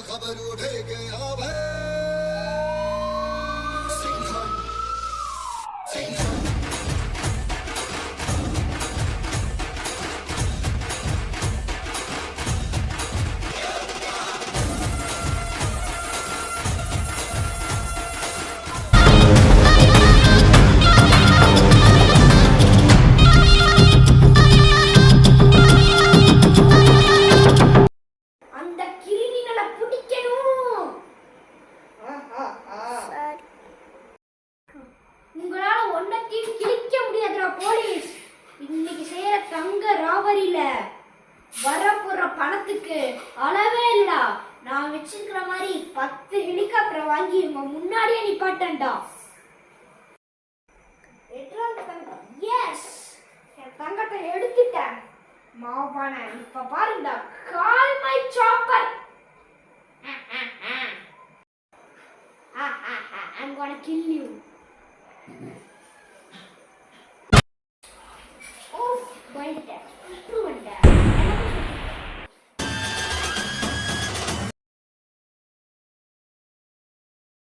खबर उठे गया भय सिंघम सिंघम உங்களால ஒன்னத்தையும் கிழிக்க முடியாதுடா போலீஸ். இன்னைக்கு செய்யற தங்க ராபரியில வரப்போற பணத்துக்கு அளவே இல்லடா. நான் வச்சிருக்கிற மாதிரி 10 ஹெலிகாப்டர் வாங்கி உங்க முன்னாடியே நிப்பாட்டேன்டா. எஸ், என் தங்கத்தை எடுத்துட்டேன் மாவான. இப்ப பாருங்கடா, call my chopper. I'm gonna kill you.